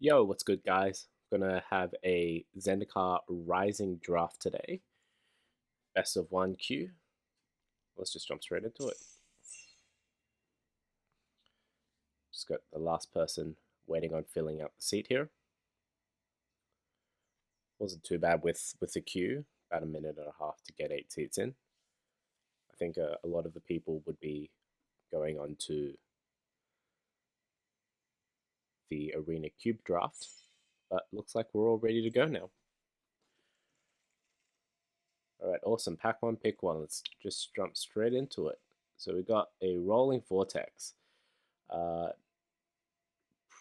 Yo, what's good, guys? Gonna have a Zendikar Rising draft today. Best of one queue. Let's just jump straight into it. Just got the last person waiting on filling out the seat here. Wasn't too bad with the queue. About a minute and a half to get 8 seats in. I think a lot of the people would be going on to the Arena Cube draft, but looks like we're all ready to go now. All right, awesome. Pack one, pick one. Let's just jump straight into it. So we got a Rolling Vortex. Uh,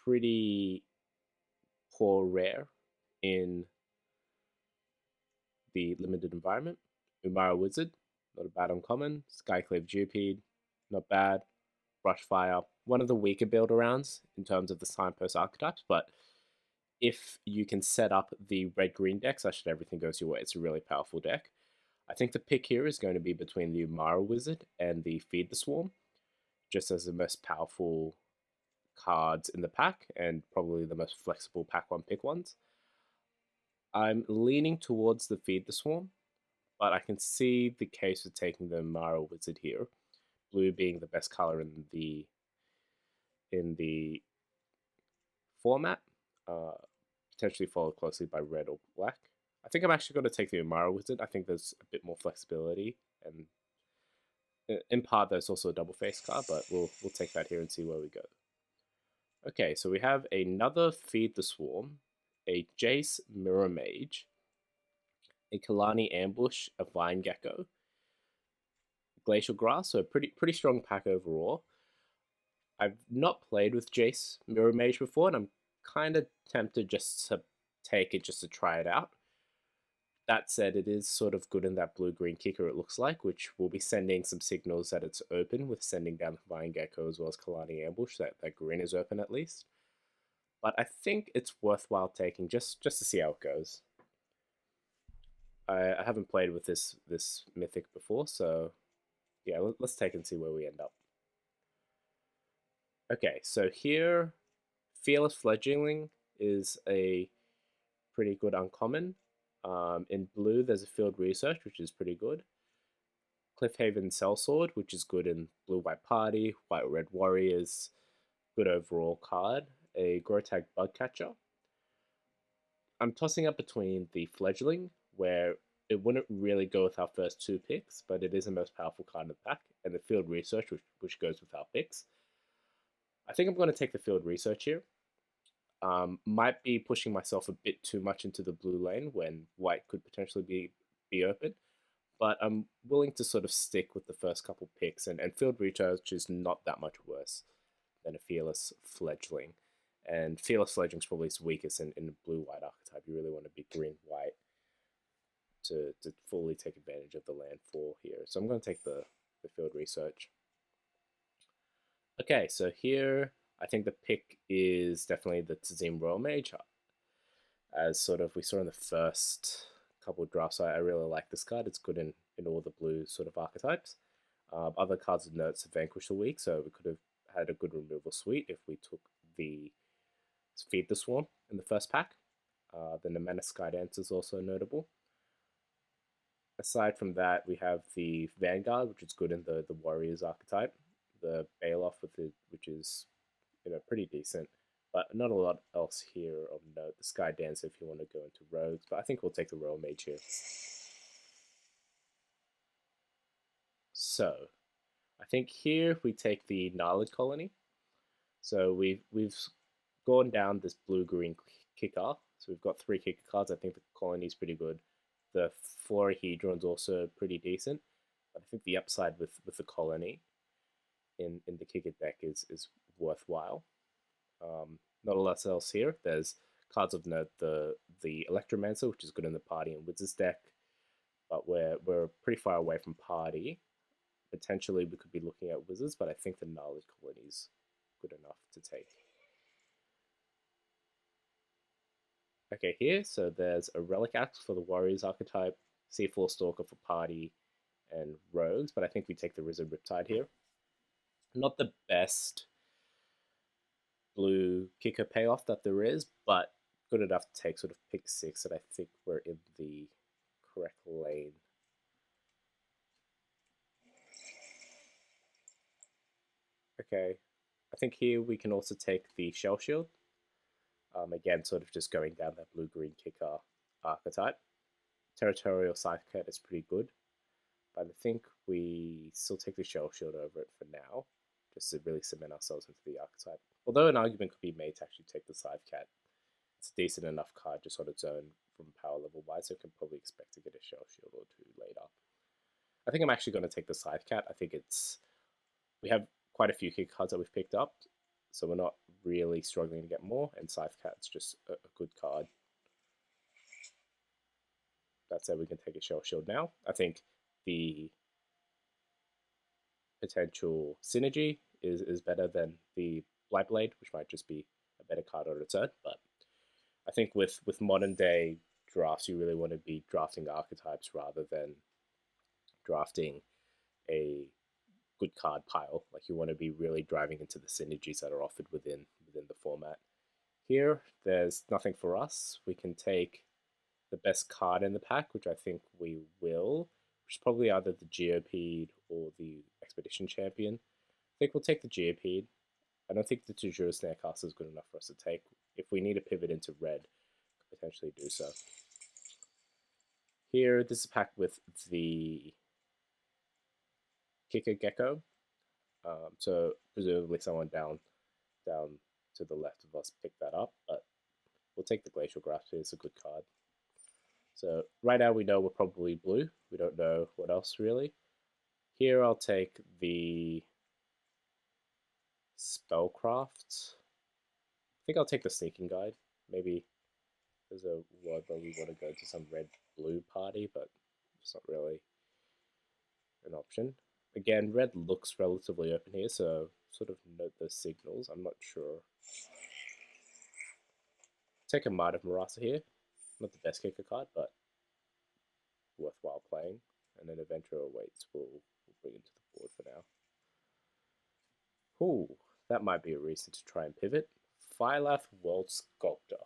Pretty poor rare in the limited environment. Umara Wizard, not a bad uncommon. Skyclave Geopede, not bad. Brushfire, one of the weaker build arounds in terms of the signpost archetypes, but if you can set up the red-green deck such that everything goes your way, it's a really powerful deck. I think the pick here is going to be between the Umara Wizard and the Feed the Swarm, just as the most powerful cards in the pack and probably the most flexible pack one pick ones. I'm leaning towards the Feed the Swarm, but I can see the case for taking the Umara Wizard here. Blue being the best color in the format, potentially followed closely by red or black. I think I'm actually going to take the Umara Wizard. I think there's a bit more flexibility, and in part there's also a double face card, but we'll take that here and see where we go. Okay, so we have another Feed the Swarm, a Jace Mirror Mage, a Kalani Ambush, a Vine Gecko, Glacial Grass, so a pretty strong pack overall. I've not played with Jace Mirror Mage before, and I'm kind of tempted just to take it just to try it out. That said, it is sort of good in that blue-green kicker, it looks like, which will be sending some signals that it's open, with sending down the Vine Gecko as well as Kalani Ambush, that green is open at least. But I think it's worthwhile taking just to see how it goes. I haven't played with this mythic before, so yeah, let's take and see where we end up. Okay, so here, Fearless Fledgling is a pretty good uncommon. In blue, there's a Field Research, which is pretty good. Cliffhaven Sellsword, which is good in blue-white party, white-red warriors, good overall card. A Grotag Bugcatcher. I'm tossing up between the Fledgling, where it wouldn't really go with our first two picks, but it is the most powerful card in the pack, and the Field Research, which goes with our picks. I think I'm going to take the Field Research here. Might be pushing myself a bit too much into the blue lane when white could potentially be open, but I'm willing to sort of stick with the first couple picks, and Field Research is not that much worse than a Fearless Fledgling. And Fearless Fledgling is probably its weakest in the blue-white archetype. You really want to be green-white to fully take advantage of the landfall here. So I'm going to take the Field Research. Okay, so here I think the pick is definitely the Tzim Royal Mage. As sort of we saw in the first couple of drafts, I really like this card. It's good in all the blue sort of archetypes. Other cards of notes have Vanquish the Weak, so we could have had a good removal suite if we took the Feed the Swarm in the first pack. The Nemana Skydance is also notable. Aside from that, we have the Vanguard, which is good in the Warriors archetype. The Bailoff which is pretty decent, but not a lot else here of note. The Skydance if you want to go into rogues, but I think we'll take the Royal Mage here. So, I think here we take the Gnarlid Colony. So we've gone down this blue-green kicker. So we've got 3 kicker cards. I think the colony is pretty good. The Florahedron's also pretty decent. But I think the upside with the colony in the kicker deck is worthwhile. Not a lot else here. There's cards of note, the Electromancer, which is good in the Party and Wizards deck. But we're pretty far away from Party. Potentially we could be looking at Wizards, but I think the Gnarlid Colony is good enough to take. Okay, here, so there's a Relic Axe for the Warriors archetype, C4 Stalker for Party and Rogues, but I think we take the Risen Riptide here. Not the best blue kicker payoff that there is, but good enough to take sort of pick 6, and I think we're in the correct lane. Okay, I think here we can also take the Shell Shield. Again, sort of just going down that blue-green kicker archetype. Territorial Psychic is pretty good, but I think we still take the Shell Shield over it for now, just to really cement ourselves into the archetype. Although an argument could be made to actually take the Scythecat. It's a decent enough card just on its own from power level wise, so I can probably expect to get a Shell Shield or two later. I think I'm actually going to take the Scythecat. I think we have quite a few kick cards that we've picked up, so we're not really struggling to get more, and Scythecat's just a good card. That said, we can take a Shell Shield now. I think the potential synergy is better than the Blightblade, which might just be a better card on its own. But I think with modern day drafts, you really want to be drafting archetypes rather than drafting a good card pile. Like you want to be really driving into the synergies that are offered within the format. Here, there's nothing for us. We can take the best card in the pack, which I think we will, which is probably either the Geopede or the Expedition Champion. I think we'll take the Geopede. I don't think the Toujours Snarecaster is good enough for us to take. If we need to pivot into red, could potentially do so. Here, this is a pack with the Kicker Gecko. So presumably someone down to the left of us picked that up, but we'll take the Glacial Grasp here. It's a good card. So right now we know we're probably blue. We don't know what else really. Here I'll take the Spellcraft. I think I'll take the Sneaking Guide. Maybe there's a world where we want to go to some red-blue party, but it's not really an option. Again, red looks relatively open here, so sort of note those signals. I'm not sure. Take a Might of Marasa here. Not the best kicker card, but worthwhile playing. And then Adventurer Awaits we'll bring into the board for now. Ooh, that might be a reason to try and pivot. Phylath World Sculptor.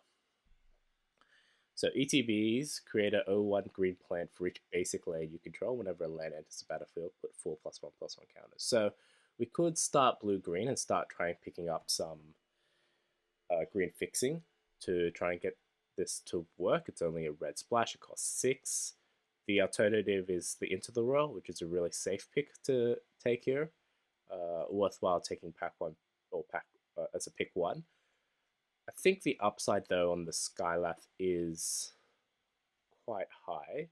So ETBs create a 0/1 green plant for each basic land you control. Whenever a land enters the battlefield, put 4+1/+1 counters. So we could start blue-green and start trying picking up some green fixing to try and get this to work. It's only a red splash. It costs 6. The alternative is the Into the Royal, which is a really safe pick to take here. Worthwhile taking pack 1 or pack as a pick 1. I think the upside though on the Skylath is quite high.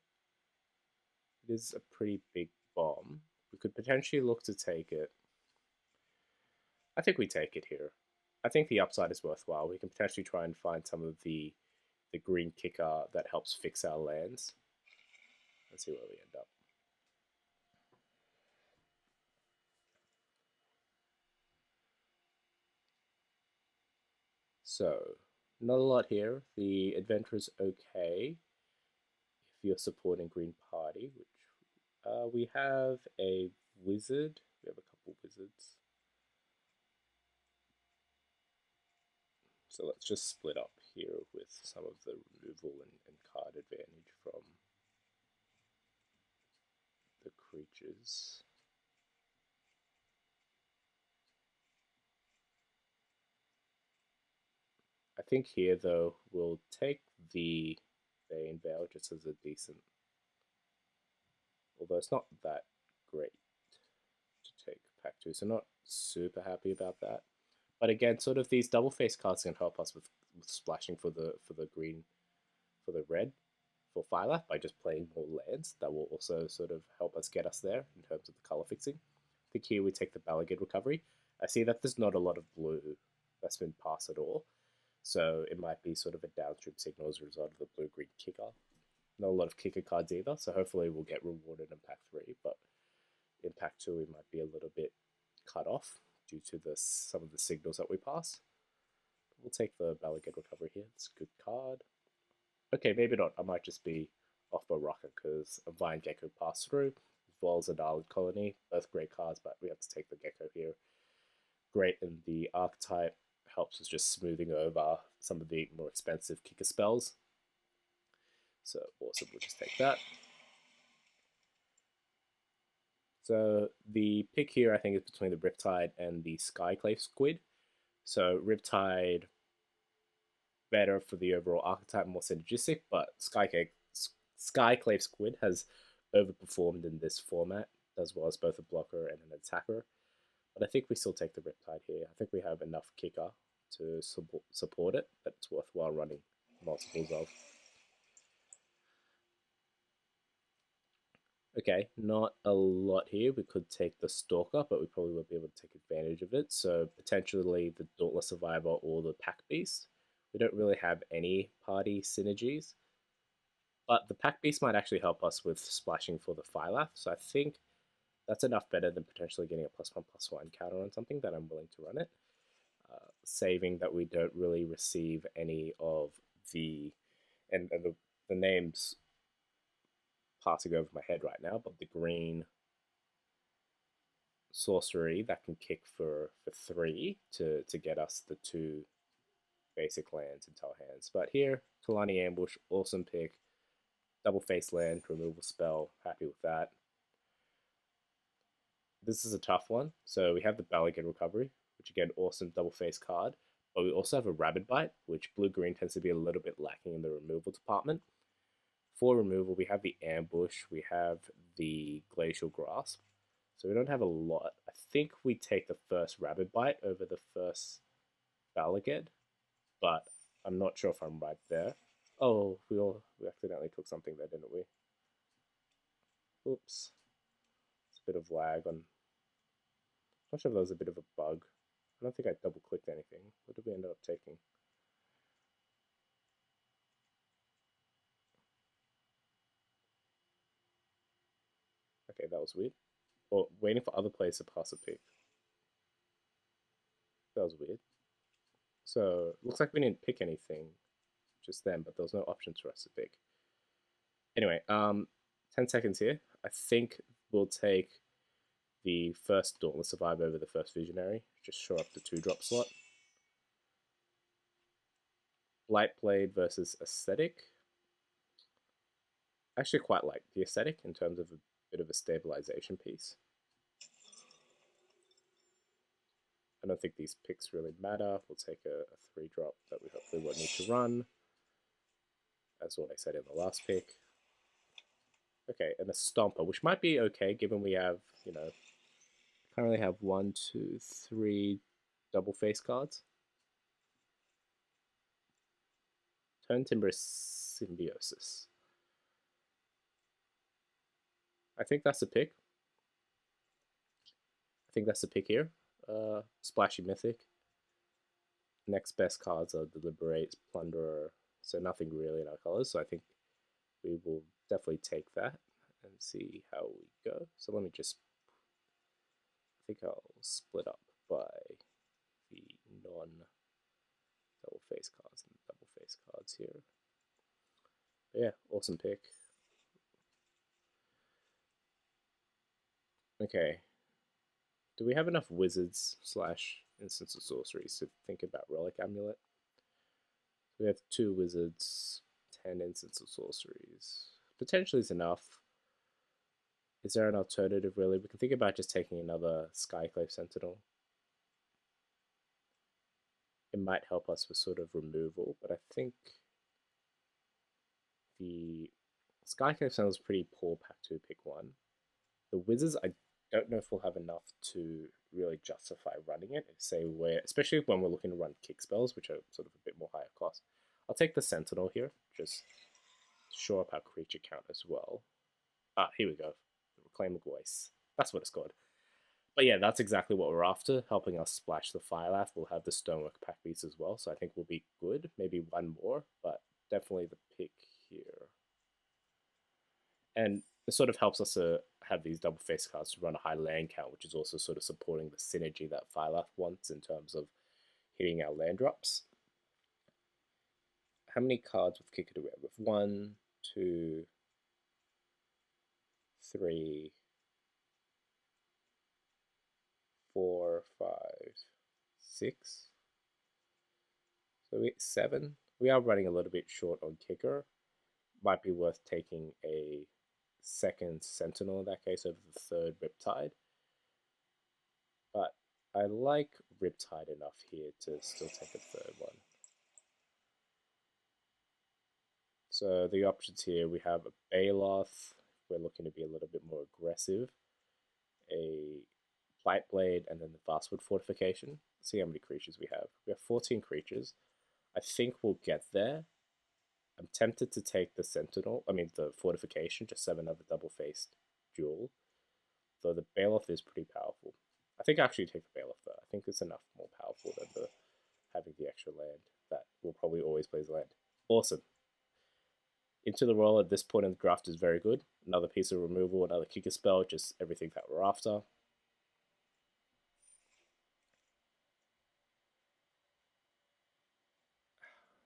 It is a pretty big bomb. We could potentially look to take it. I think we take it here. I think the upside is worthwhile. We can potentially try and find some of the green kicker that helps fix our lands. Let's see where we end up. So, not a lot here. The Adventurer's okay if you're supporting Green Party, which we have a wizard. We have a couple wizards. So let's just split up here with some of the removal and card advantage from the creatures. I think here though we'll take the Bane Veil just as a decent, although it's not that great to take pack 2, so not super happy about that. But again, sort of these double face cards can help us with splashing for the green, for the red, for Phylath by just playing more lands. That will also sort of help us get us there in terms of the color fixing. I think here we take the Balagid Recovery. I see that there's not a lot of blue that's been passed at all, so it might be sort of a downstream signal as a result of the blue-green kicker. Not a lot of kicker cards either, so hopefully we'll get rewarded in pack 3, but in pack 2 we might be a little bit cut off due to some of the signals that we pass. We'll take the Balagid Recovery here. It's a good card. Okay, maybe not. I might just be off by rocket because a Vine Gecko passed through, as well as a Darled Colony. Both great cards, but we have to take the Gecko here. Great in the archetype. helps with just smoothing over some of the more expensive kicker spells. So awesome, we'll just take that. So the pick here, I think, is between the Riptide and the Skyclave Squid. So Riptide, better for the overall archetype, more synergistic, but Skyclave Squid has overperformed in this format, as well as both a blocker and an attacker. But I think we still take the Riptide here. I think we have enough kicker to support it that it's worthwhile running multiples of. Okay, not a lot here. We could take the Stalker, but we probably won't be able to take advantage of it. So potentially the Dauntless Survivor or the Pack Beast. We don't really have any party synergies, but the Pack Beast might actually help us with splashing for the Phylath. So I think that's enough better than potentially getting a +1/+1 counter on something that I'm willing to run it. Saving that we don't really receive any of the, and the names passing over my head right now, but the green sorcery that can kick for 3 to get us the 2 basic lands into our hands. But here, Kalani Ambush, awesome pick. Double face land, removal spell, happy with that. This is a tough one. So we have the Balagan Recovery, which again, awesome double face card. But we also have a Rabid Bite, which blue-green tends to be a little bit lacking in the removal department. For removal, we have the Ambush, we have the Glacial Grasp. So we don't have a lot. I think we take the first Rabid Bite over the first Balagan, but I'm not sure if I'm right there. Oh, we accidentally took something there, didn't we? Oops. It's a bit of lag on. I'm not sure if that was a bit of a bug. I don't think I double clicked anything. What did we end up taking? Okay, that was weird. Or waiting for other players to pass a pick. That was weird. So looks like we didn't pick anything just then, but there was no options for us to pick. Anyway, 10 seconds here. I think we'll take the first Dauntless Survivor over the first Visionary. Just shore up the 2-drop slot. Blightblade versus Aesthetic. I actually quite like the Aesthetic in terms of a bit of a stabilization piece. I don't think these picks really matter. We'll take a 3-drop that we hopefully won't need to run. That's what I said in the last pick. Okay, and a Stomper, which might be okay given we have, currently have 1, 2, 3 double face cards. Turn Timber Symbiosis. I think that's the pick. I think that's the pick here. Splashy Mythic. Next best cards are Deliberate, Plunderer, so nothing really in our colors. So I think we will definitely take that and see how we go. So let me just, I think I'll split up by the non-double face cards and double face cards here. But yeah, awesome pick. Okay. Do we have enough wizards / instance of sorceries to think about Relic Amulet? We have 2 wizards, 10 instance of sorceries. Potentially is enough. Is there an alternative, really? We can think about just taking another Skyclave Sentinel. It might help us with sort of removal, but I think the Skyclave Sentinel is pretty poor pack 2 pick 1. The Wizards, I don't know if we'll have enough to really justify running it. Say especially when we're looking to run kick spells, which are sort of a bit more higher cost. I'll take the Sentinel here, just shore up our creature count as well. Ah, here we go. The Reclaim Voice. That's what it's called. But yeah, that's exactly what we're after, helping us splash the Phylath. We'll have the Stonework Pack Beast as well, so I think we'll be good. Maybe one more, but definitely the pick here. And it sort of helps us to have these double face cards to run a high land count, which is also sort of supporting the synergy that Phylath wants in terms of hitting our land drops. How many cards with kicker do we have? With 1, 2, 3, 4, 5, 6. So 7. We are running a little bit short on kicker. Might be worth taking a second Sentinel in that case over the third Riptide. But I like Riptide enough here to still take a third one. So the options here, we have a Baloth. We're looking to be a little bit more aggressive. A Blightblade, and then the Vastwood Fortification. Let's see how many creatures we have. We have 14 creatures. I think we'll get there. I'm tempted to take the Sentinel, the Fortification, just 7 of a double-faced jewel. Though the Baloth is pretty powerful. I think I actually take the Baloth though. I think it's enough more powerful than having the extra land that will probably always play land. Awesome. Into the Roll at this point in the draft is very good. Another piece of removal, another kicker spell, just everything that we're after.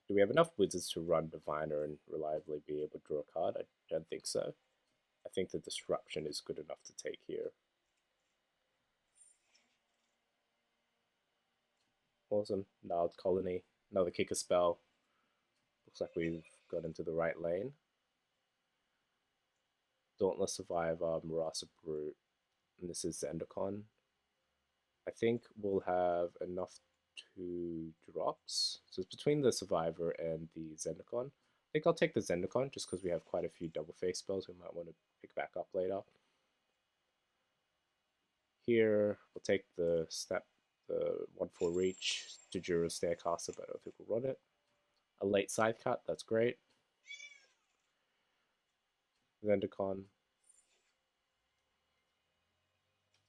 Do we have enough wizards to run Diviner and reliably be able to draw a card? I don't think so. I think the Disruption is good enough to take here. Awesome. Gnarled Colony. Another kicker spell. Looks like we've got into the right lane. Dauntless Survivor, Marasa Brute, and this is Zendikar. I think we'll have enough 2 drops. So it's between the Survivor and the Zendikar. I think I'll take the Zendikar just because we have quite a few double face spells we might want to pick back up later. Here, we'll take the 1/4 reach to Juro Staircaster, but I don't think we'll run it. A late side cut, that's great. Zendikar.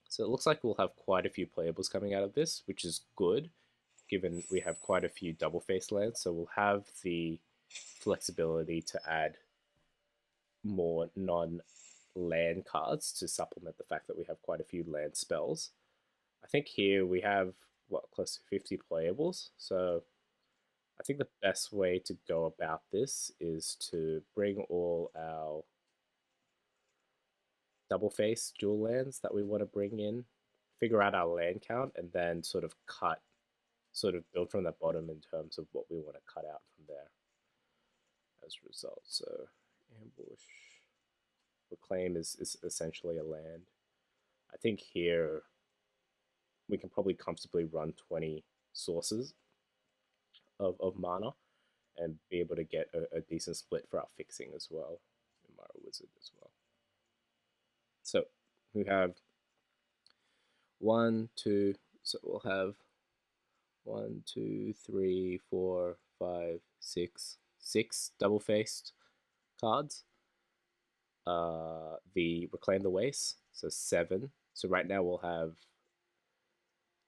So it looks like we'll have quite a few playables coming out of this, which is good, given we have quite a few double face lands. So we'll have the flexibility to add more non-land cards to supplement the fact that we have quite a few land spells. I think here we have, close to 50 playables. So I think the best way to go about this is to bring all our double face dual lands that we want to bring in, figure out our land count, and then sort of build from the bottom in terms of what we want to cut out from there as a result. So Ambush, Reclaim is essentially a land. I think here we can probably comfortably run 20 sources of mana and be able to get a decent split for our fixing as well, in Mara Wizard as well. So we have 1, 2, so we'll have 1, 2, 3, 4, 5, 6 double-faced cards. The Reclaim the Waste, so 7. So right now we'll have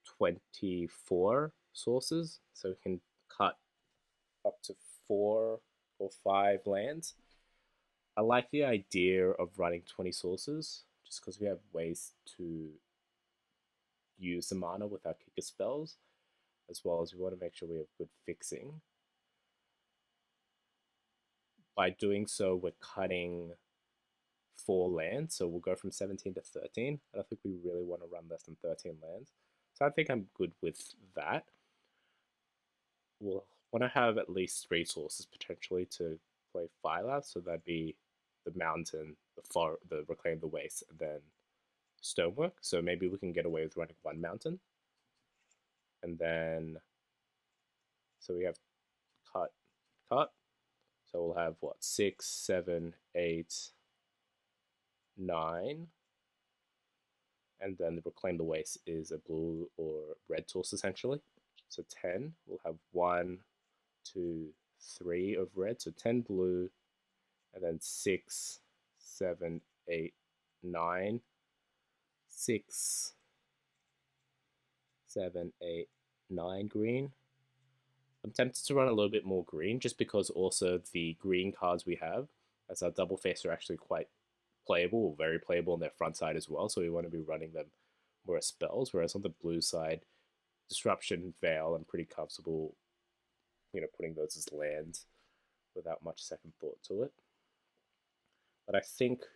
24 sources, so we can cut up to 4 or 5 lands. I like the idea of running 20 sources, just because we have ways to use the mana with our kicker spells, as well as we want to make sure we have good fixing. By doing so, we're cutting 4 lands, so we'll go from 17 to 13. I don't think we really want to run less than 13 lands. So I think I'm good with that. We'll want to have at least 3 sources potentially to play Phylath, so that'd be the Mountain, the Reclaim the Waste, and then Stonework. So maybe we can get away with running 1 Mountain. And then, so we have cut. So we'll have 6, 7, 8, 9. And then the Reclaim the Waste is a blue or red source essentially. So 10, we'll have 1, 2, 3 of red, so 10 blue, and then 6, 7, 8, 9, 6, 7, 8, 9 green. I'm tempted to run a little bit more green, just because also the green cards we have as our double face are actually quite playable, or very playable on their front side as well, so we want to be running them more as spells, whereas on the blue side, Disruption, Veil, I'm pretty comfortable, putting those as lands without much second thought to it. But I think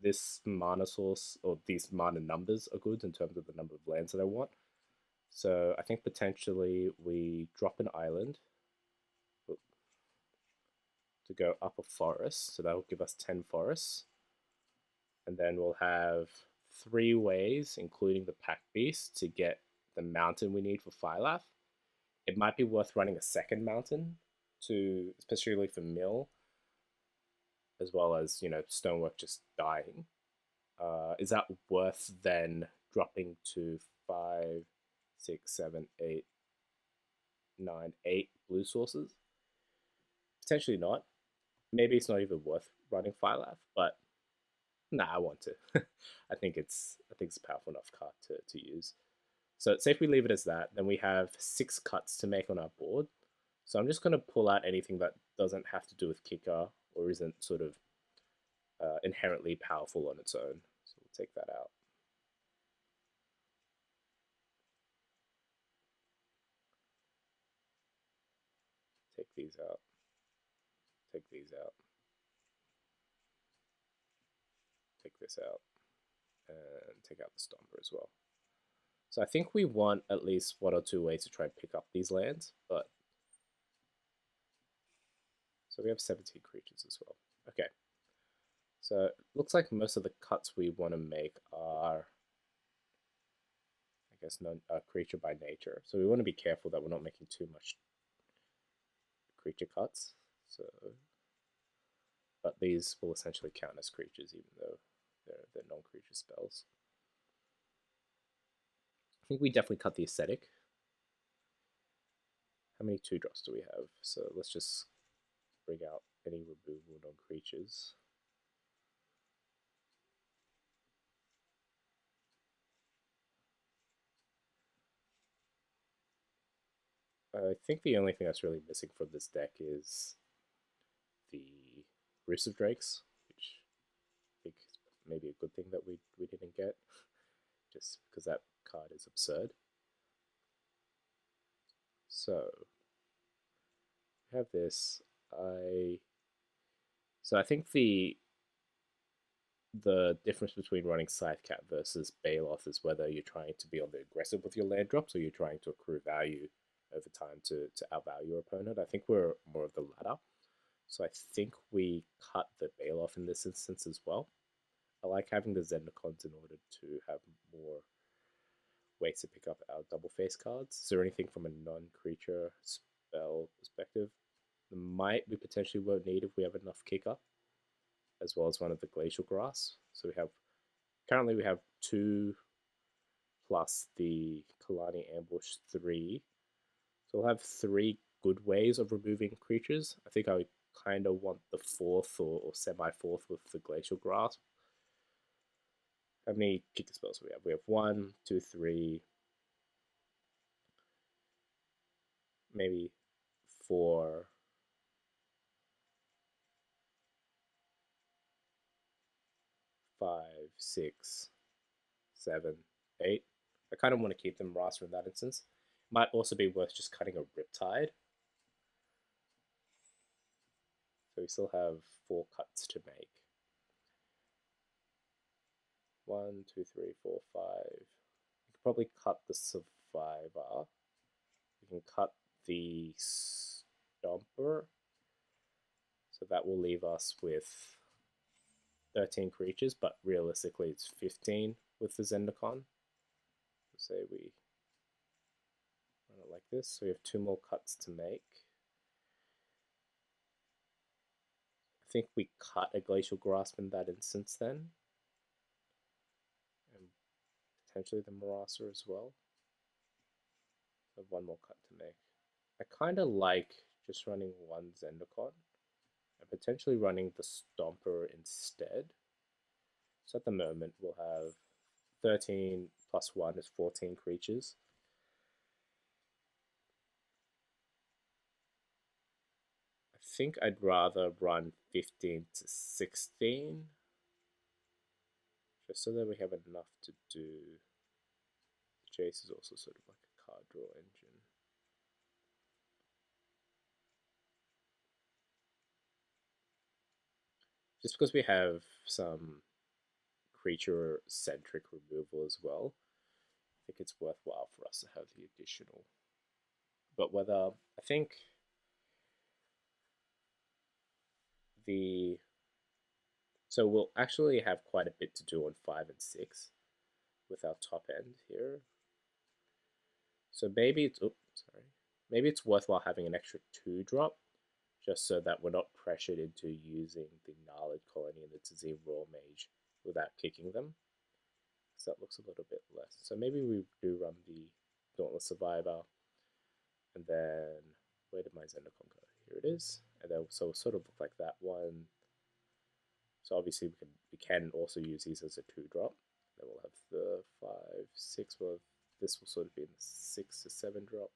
this mana source, or these mana numbers, are good in terms of the number of lands that I want. So I think potentially we drop an island, to go up a forest, so that will give us 10 forests. And then we'll have 3 ways, including the pack beast, to get the mountain we need for Phylath. It might be worth running a second mountain, to especially for mill, as well as, you know, stonework just dying. Is that worth then dropping to 5, 6, 7, 8, 9, 8 blue sources? Potentially not. Maybe it's not even worth running Phylath, but nah, I want to. I think it's a powerful enough card to use. So say if we leave it as that, then we have 6 cuts to make on our board. So I'm just going to pull out anything that doesn't have to do with kicker or isn't sort of inherently powerful on its own. So we'll take that out. Take these out. Take these out. Take this out. And take out the Stomper as well. So I think we want at least 1 or 2 ways to try and pick up these lands, but so we have 17 creatures as well. Okay. So it looks like most of the cuts we want to make are, I guess, creature by nature. So we want to be careful that we're not making too much creature cuts. So, but these will essentially count as creatures, even though they're non-creature spells. I think we definitely cut the aesthetic. How many 2-drops do we have? So let's just bring out any removal non-creatures. I think the only thing that's really missing from this deck is the Roost of Drakes, which I think is maybe a good thing that we didn't get, just because that card is absurd. So we have this. So I think the difference between running Scythecat versus Baloth is whether you're trying to be on the aggressive with your land drops or you're trying to accrue value over time to outvalue your opponent. I think we're more of the latter. So I think we cut the Baloth in this instance as well. I like having the Zendikars in order to have more ways to pick up our double face cards. Is there anything from a non-creature spell perspective? The might we potentially won't need if we have enough kicker, as well as one of the glacial grass. So currently we have 2 plus the Kalani ambush 3. So we'll have 3 good ways of removing creatures. I think I kind of want the 4th or semi-4th with the glacial grass. How many kicker spells do we have? We have 1, 2, 3, maybe 4, 5, 6, 7, 8. I kind of want to keep them roster in that instance. Might also be worth just cutting a Riptide. So we still have 4 cuts to make. 1, 2, 3, 4, 5. We could probably cut the Survivor. We can cut the Stomper. So that will leave us with 13 creatures, but realistically it's 15 with the Zendikar. So say we run it like this. So we have 2 more cuts to make. I think we cut a Glacial Grasp in that instance then. And potentially the Marauder as well. So 1 more cut to make. I kind of like just running 1 Zendikar and potentially running the Stomper instead. So at the moment we'll have 13 plus 1 is 14 creatures. I think I'd rather run 15 to 16 just so that we have enough to do. Jace is also sort of like a card draw engine. Just because we have some creature-centric removal as well, I think it's worthwhile for us to have the additional. But whether, I think the so we'll actually have quite a bit to do on 5 and 6 with our top end here. So maybe it's maybe it's worthwhile having an extra 2 drop just so that we're not pressured into using the Gnarled Colony and the Tzim Royal Mage without kicking them. So that looks a little bit less. So maybe we do run the Dauntless Survivor, and then where did my Zendikar go? Here it is. And then so it'll sort of look like that one. So obviously we can also use these as a 2 drop. Then we'll have the 5, 6. Well, this will sort of be in the 6 to 7 drop.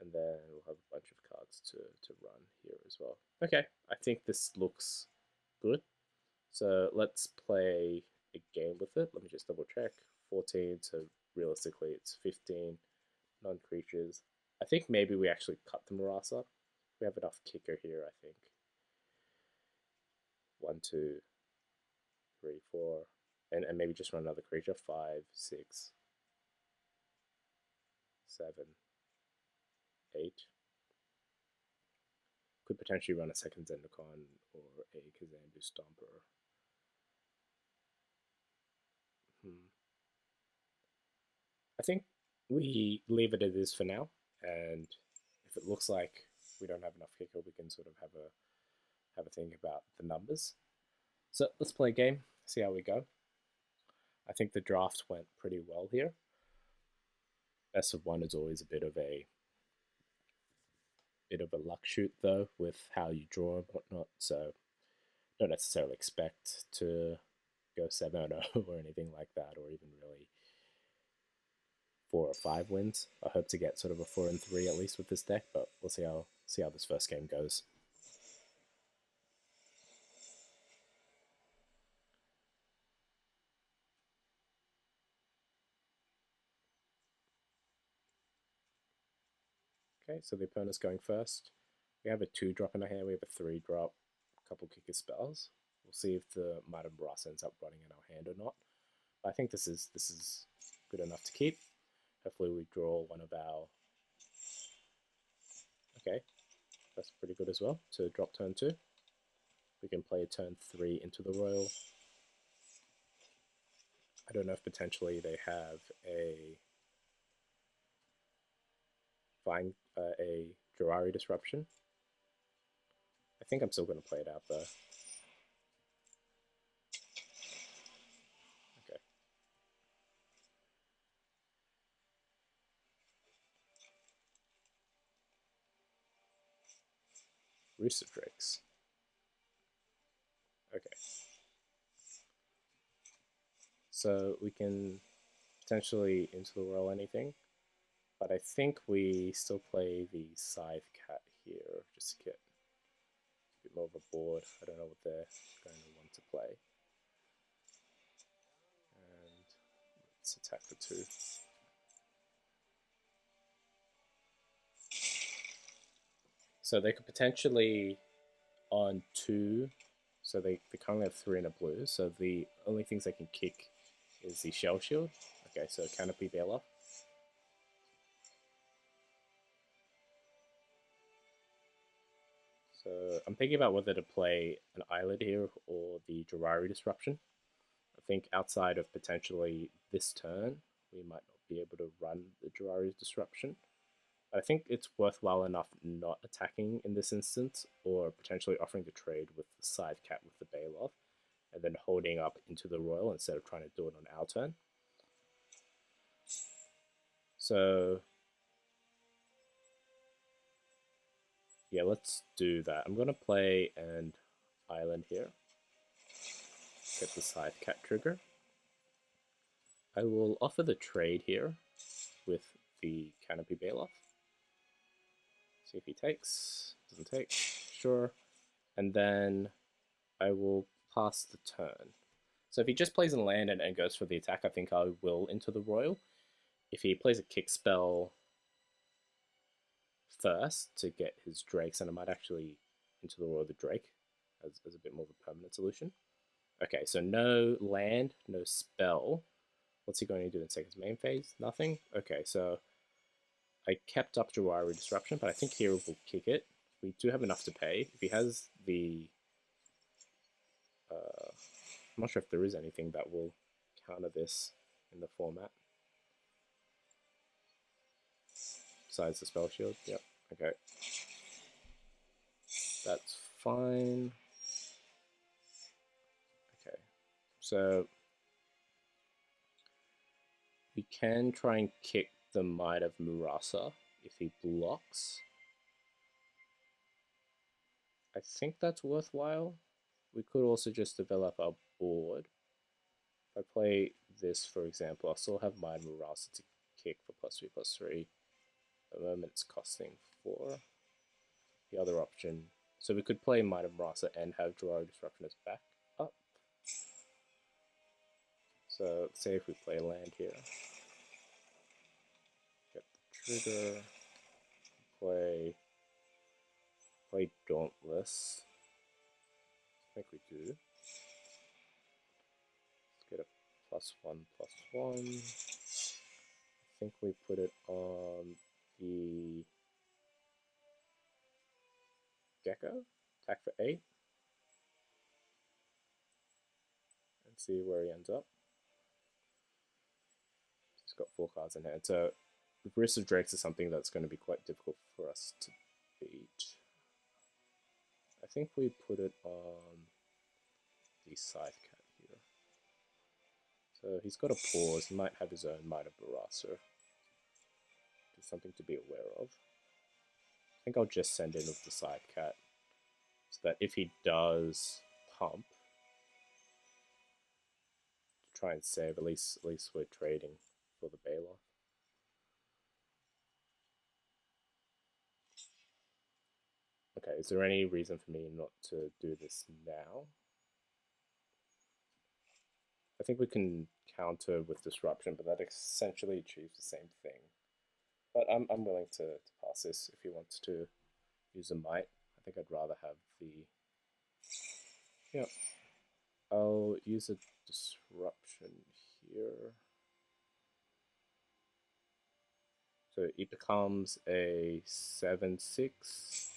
And then we'll have a bunch of cards to run here as well. Okay, I think this looks good. So let's play a game with it. Let me just double check. 14, so realistically it's 15 non-creatures. I think maybe we actually cut the Marasa. We have enough kicker here, I think. 1, 2, 3, 4. And maybe just run another creature. 5, 6, 7, 8. Could potentially run a second Zendikar or a Kazandu Stomper. I think we leave it as is for now, and if it looks like we don't have enough kicker, we can sort of have a think about the numbers. So let's play a game, see how we go. I think the draft went pretty well here. Best of 1 is always a bit of a luck shoot though, with how you draw and whatnot. So don't necessarily expect to go 7-0 or anything like that, or even really 4 or 5 wins. I hope to get sort of a 4 and 3 at least with this deck, but we'll see how this first game goes. Okay, so the opponent's going first. We have a 2 drop in our hand, we have a 3 drop, a couple kicker spells. We'll see if the Might of Brass ends up running in our hand or not. But I think this is good enough to keep. Hopefully we draw one of our... Okay, that's pretty good as well, to drop turn 2. We can play turn 3 into the Royal. I don't know if potentially they have a Jurari Disruption. I think I'm still going to play it out though. Okay. Rooster Drakes. Okay. So we can potentially into the Royal anything, but I think we still play the Scythe Cat here, just to get a bit more of a board. I don't know what they're going to want to play. And let's attack for 2. So they could potentially on 2, so they currently have 3 and a blue, so the only things they can kick is the Shell Shield. Okay, so Canopy Bailoff. So I'm thinking about whether to play an Eyelid here or the Jurari Disruption. I think outside of potentially this turn, we might not be able to run the Jurari Disruption. I think it's worthwhile enough not attacking in this instance, or potentially offering to trade with the Scythe Cat with the Bailoff, and then holding up into the Royal instead of trying to do it on our turn. So yeah, let's do that. I'm going to play an Island here. Get the Scythe Cat trigger. I will offer the trade here with the Canopy Bailoff. See if he takes. Doesn't take. Sure. And then I will pass the turn. So if he just plays in land and goes for the attack, I think I will into the Royal. If he plays a kick spell first to get his Drakes, and I might actually into the Royal the Drake as a bit more of a permanent solution. Okay, so no land, no spell. What's he going to do in second main phase? Nothing? Okay, so I kept up Jurari Disruption, but I think here we'll kick it. we do have enough to pay. If he has the... I'm not sure if there is anything that will counter this in the format. Besides the spell shield. Yep, okay. That's fine. Okay, so we can try and kick the Might of Murasa if he blocks. I think that's worthwhile. We could also just develop our board. If I play this, for example, I'll still have Might of Murasa to kick for +3/+3. At the moment it's costing 4. The other option, so we could play Might of Murasa and have Draw Disruption as back up. So say if we play land here, get the trigger, play Dauntless. I think we do. Let's get a +1/+1. I think we put it on the Gecko, attack for 8, and see where he ends up. He's got 4 cards in hand, so the Wrist of Drakes is something that's going to be quite difficult for us to beat. I think we put it on the Scythe Cat here. So he's got a pause, he might have his own Might of Barasa. Just something to be aware of. I think I'll just send in with the Scythe Cat, so that if he does pump, to try and save, at least we're trading for the Baloth. Okay, is there any reason for me not to do this now? I think we can counter with Disruption, but that essentially achieves the same thing. But I'm willing to pass this if he wants to use a Might. I think I'd rather have the... Yeah. I'll use a Disruption here. So it becomes a 7/6.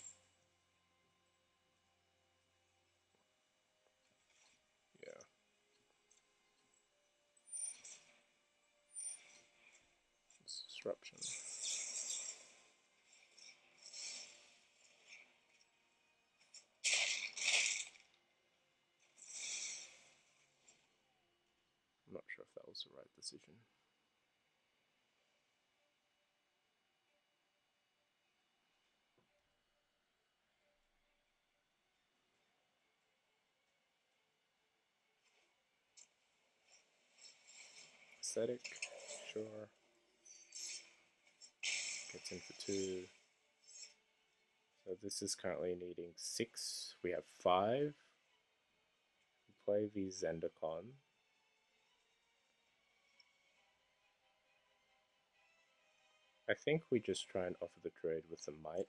Yeah. Disruption. I'm not sure if that was the right decision. Aesthetic, sure. Gets in for 2. So this is currently needing 6. We have 5. We play the Zendikar. I think we just try and offer the trade with the Might.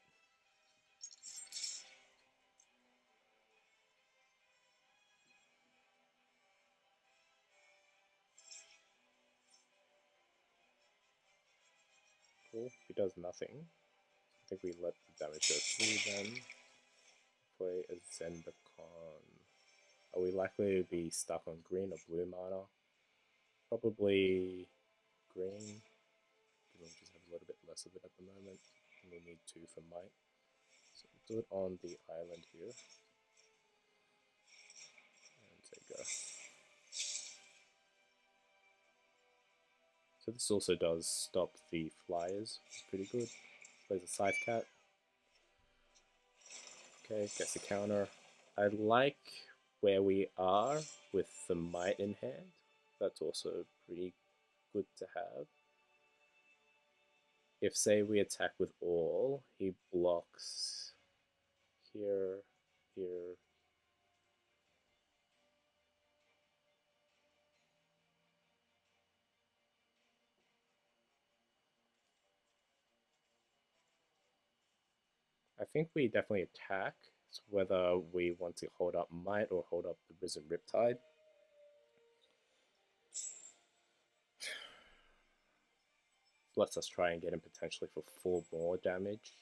Cool. He does nothing. I think we let the damage go through then. Play a Zendikar. Are we likely to be stuck on green or blue mana? Probably green. We just have a little bit less of it at the moment. And we need 2 for Might. So we'll do it on the island here. And say go. So this also does stop the flyers. It's pretty good. Plays a Scythe Cat. Okay, gets the counter. I like where we are with the Might in hand. That's also pretty good to have. If, say, we attack with all, he blocks here, here. I think we definitely attack. It's whether we want to hold up Might or hold up the Risen Riptide. Lets us try and get him potentially for 4 more damage.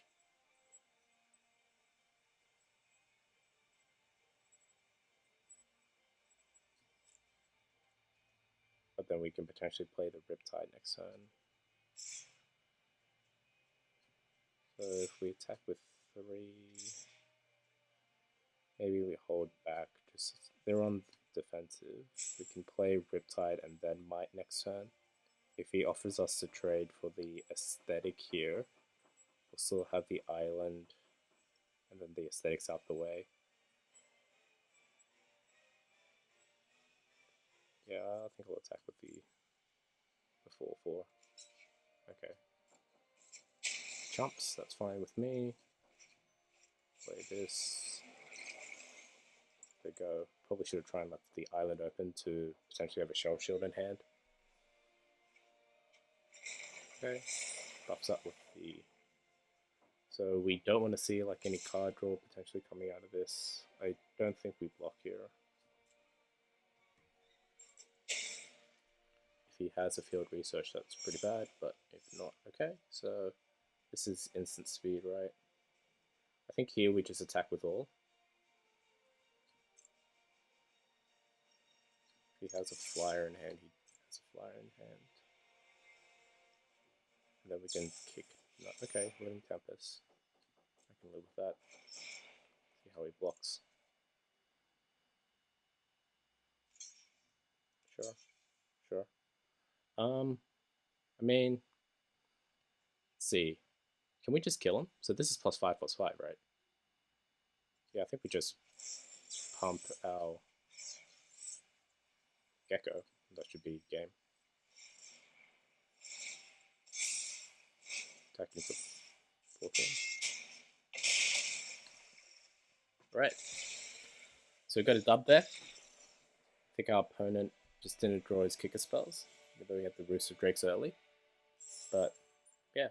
but then we can potentially play the Riptide next turn. So if we attack with 3, maybe we hold back. Just they're on defensive. We can play Riptide and then Might next turn. If he offers us to trade for the aesthetic here, we'll still have the island, and then the aesthetic's out the way. Yeah, I think I'll attack with the 4/4. Okay. Jumps, that's fine with me. Play this. There we go. Probably should have tried and left the island open to potentially have a shell shield in hand. Okay. Buffs up with the... So we don't want to see like any card draw potentially coming out of this. I don't think we block here. If he has a field research, that's pretty bad, but if not, okay. So this is instant speed, right? I think here we just attack with all. If he has a flyer in hand, he has a flyer in hand. And then we can kick. No, okay, Living Tempest. I can live with that. See how he blocks. Sure, sure. I mean, let's see. Can we just kill him? So this is +5/+5, right? Yeah, I think we just pump our Gecko. That should be game. Attacking for 14. Right. So we got a dub there. I think our opponent just didn't draw his kicker spells, even though he had the Roost of Drakes early. But yeah,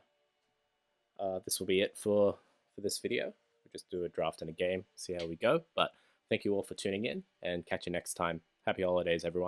this will be it for this video. We'll just do a draft and a game, see how we go. But thank you all for tuning in, and catch you next time. Happy holidays, everyone.